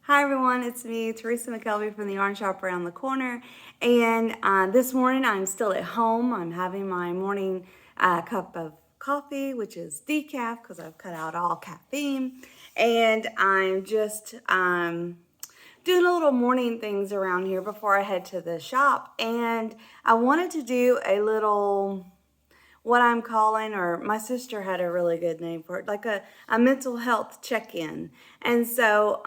Hi everyone, it's me, Teresa McKelvey from the Yarn Shop around the corner. And this morning I'm still at home. I'm having my morning cup of coffee, which is decaf because I've cut out all caffeine. And I'm just doing a little morning things around here before I head to the shop. And I wanted to do a little what I'm calling, or my sister had a really good name for it, like a mental health check-in. And so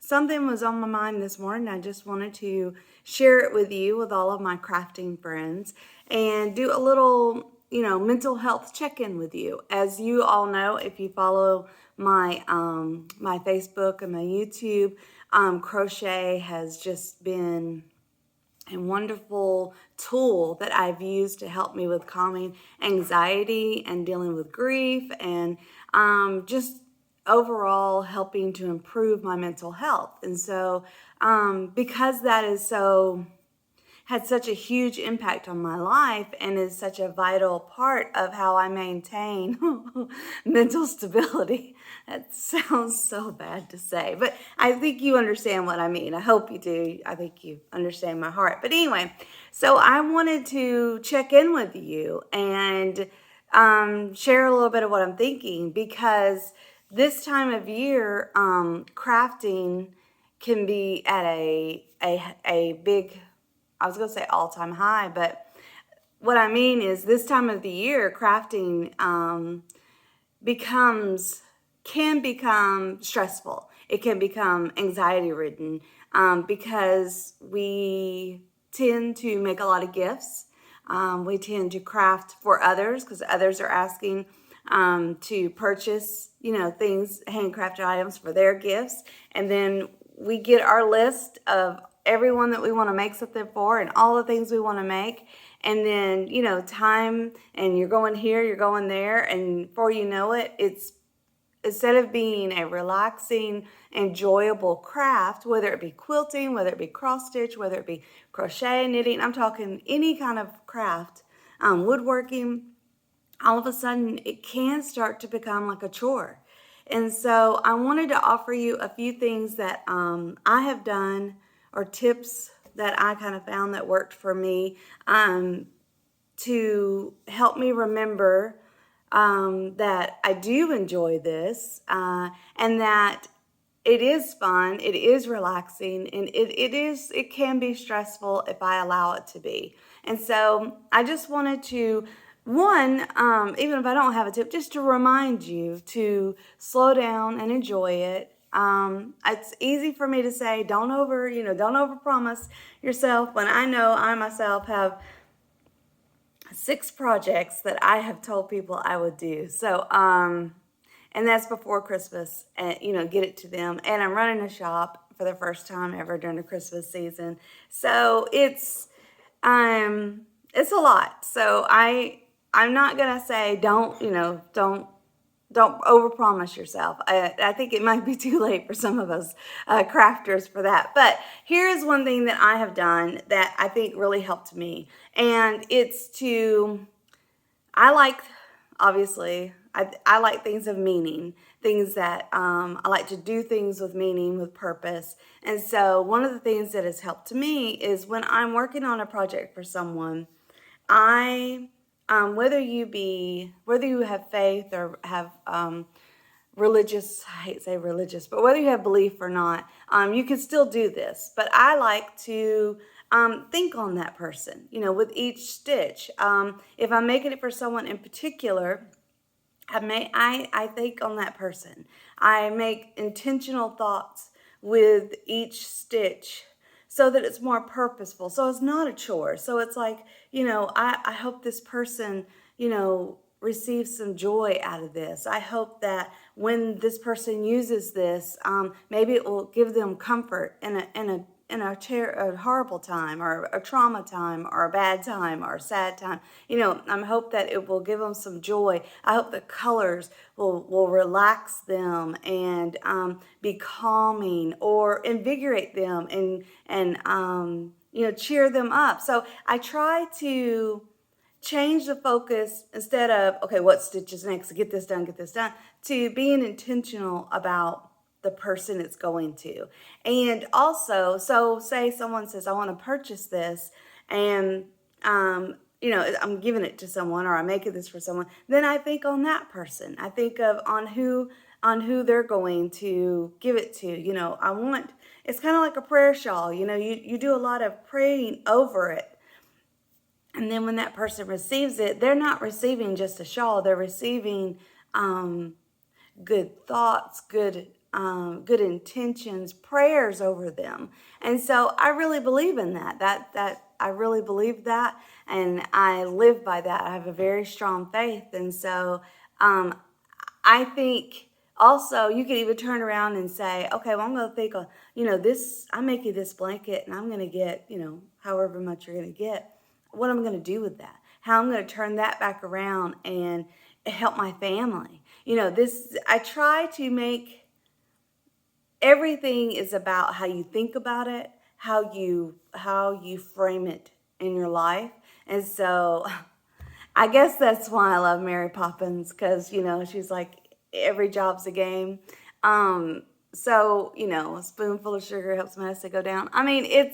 something was on my mind this morning. I just wanted to share it with you, with all of my crafting friends, and do a little, mental health check-in with you. As you all know, if you follow my Facebook and my YouTube, crochet has just been a wonderful tool that I've used to help me with calming anxiety and dealing with grief and just overall helping to improve my mental health. And so because that is so had such a huge impact on my life and is such a vital part of how I maintain mental stability. That sounds so bad to say, but I think you understand what I mean. I hope you do. I think you understand my heart. But anyway, so I wanted to check in with you and share a little bit of what I'm thinking, because this time of year, crafting can be at a big, I was going to say all-time high, but what I mean is this time of the year, crafting can become stressful. It can become anxiety-ridden because we tend to make a lot of gifts. We tend to craft for others because others are asking to purchase, things, handcrafted items for their gifts. And then we get our list of everyone that we want to make something for and all the things we want to make. And then, time, and you're going here, you're going there. And before you know it, it's, instead of being a relaxing, enjoyable craft, whether it be quilting, whether it be cross stitch, whether it be crochet, knitting, I'm talking any kind of craft, woodworking, all of a sudden it can start to become like a chore. And so I wanted to offer you a few things that I have done, or tips that I kind of found that worked for me, to help me remember that I do enjoy this and that it is fun, it is relaxing, and it can be stressful if I allow it to be. And so I just wanted to, one, even if I don't have a tip, just to remind you to slow down and enjoy it. It's easy for me to say, don't overpromise yourself, when I know I myself have 6 projects that I have told people I would do. So, and that's before Christmas, and get it to them. And I'm running a shop for the first time ever during the Christmas season. So it's a lot. So I'm not gonna say don't overpromise yourself. I think it might be too late for some of us crafters for that. But here is one thing that I have done that I think really helped me. And it's obviously, I like things of meaning, things that I like to do things with meaning, with purpose. And so one of the things that has helped me is when I'm working on a project for someone, whether you have faith or have religious, I hate to say religious, but whether you have belief or not, you can still do this. But I like to think on that person, with each stitch. If I'm making it for someone in particular, I think on that person. I make intentional thoughts with each stitch so that it's more purposeful. So it's not a chore. So it's like, I hope this person, receives some joy out of this. I hope that when this person uses this, maybe it will give them comfort in a horrible time, or a trauma time, or a bad time, or a sad time. I hope that it will give them some joy. I hope the colors will relax them and be calming or invigorate them and cheer them up. So I try to change the focus, instead of, okay, what stitch is next? Get this done, to being intentional about the person it's going to. And also, so say someone says, I want to purchase this, and I'm giving it to someone, or I'm making this for someone, then I think on that person. I think of on who they're going to give it to. It's kind of like a prayer shawl. You do a lot of praying over it. And then when that person receives it, they're not receiving just a shawl. They're receiving good thoughts, good intentions, prayers over them. And so I really believe in that. That I really believe that, and I live by that. I have a very strong faith, and so I think also you could even turn around and say, okay, well, I'm going to think of, this. I'm making this blanket, and I'm going to get, however much you're going to get. What I'm going to do with that? How I'm going to turn that back around and help my family. I try to make everything is about how you think about it, how you frame it in your life. And so I guess that's why I love Mary Poppins, because she's like, every job's a game. So a spoonful of sugar helps medicine go down. I mean,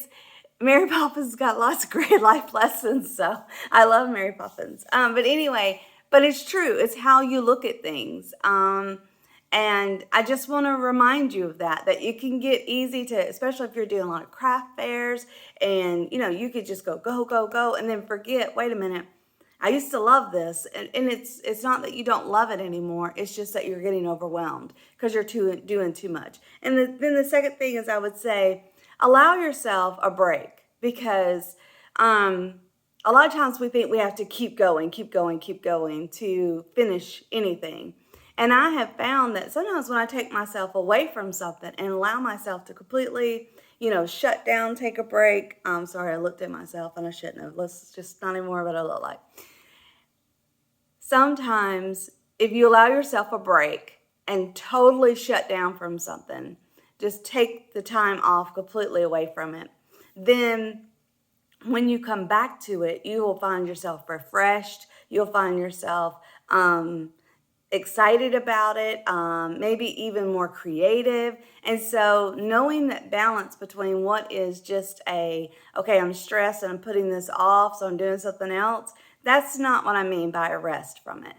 Mary Poppins got lots of great life lessons, so I love Mary Poppins. But anyway, but it's true. It's how you look at things. And I just want to remind you of that you can get easy to, especially if you're doing a lot of craft fairs, and you could just go, and then forget, wait a minute, I used to love this. And it's not that you don't love it anymore. It's just that you're getting overwhelmed because you're doing too much. And then the second thing is, I would say, allow yourself a break, because a lot of times we think we have to keep going to finish anything. And I have found that sometimes when I take myself away from something and allow myself to completely, shut down, take a break. I'm sorry, I looked at myself and I shouldn't have. Let's just not anymore what I look like. Sometimes if you allow yourself a break and totally shut down from something, just take the time off completely away from it, then when you come back to it, you will find yourself refreshed. You'll find yourself excited about it, maybe even more creative. And so knowing that balance between what is just okay, I'm stressed and I'm putting this off, so I'm doing something else, that's not what I mean by a rest from it.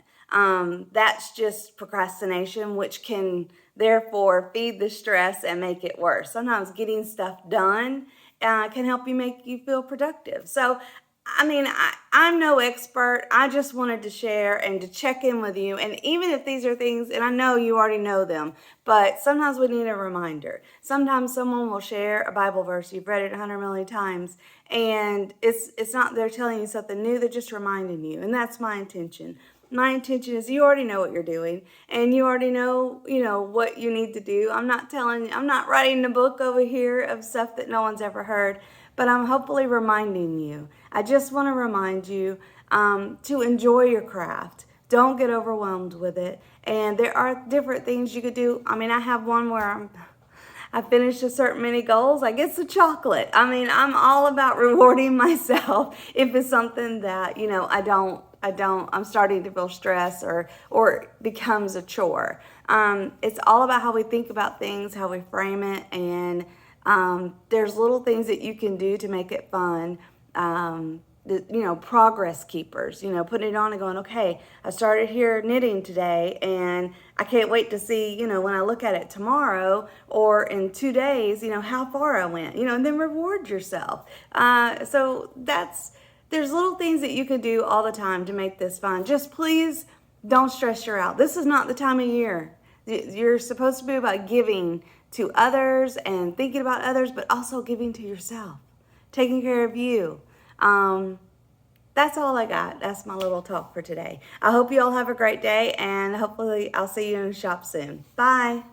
That's just procrastination, which can therefore feed the stress and make it worse. Sometimes getting stuff done can help you make you feel productive. So I mean, I'm no expert. I just wanted to share and to check in with you. And even if these are things, and I know you already know them, but sometimes we need a reminder. Sometimes someone will share a Bible verse. You've read it 100 million times, and it's not they're telling you something new. They're just reminding you. And that's my intention. My intention is you already know what you're doing, and you already know, what you need to do. I'm not writing a book over here of stuff that no one's ever heard, but I'm hopefully reminding you. I just want to remind you to enjoy your craft. Don't get overwhelmed with it. And there are different things you could do. I mean, I have one where I finished a certain many goals. I get some chocolate. I mean, I'm all about rewarding myself if it's something that, I'm starting to feel stress or it becomes a chore. It's all about how we think about things, how we frame it, and there's little things that you can do to make it fun. Progress keepers, putting it on and going, okay, I started here knitting today and I can't wait to see, when I look at it tomorrow or in 2 days, how far I went, and then reward yourself. So there's little things that you can do all the time to make this fun. Just please don't stress you out. This is not the time of year. You're supposed to be about giving to others and thinking about others, but also giving to yourself, taking care of you. That's all I got. That's my little talk for today. I hope you all have a great day, and hopefully I'll see you in the shop soon. Bye.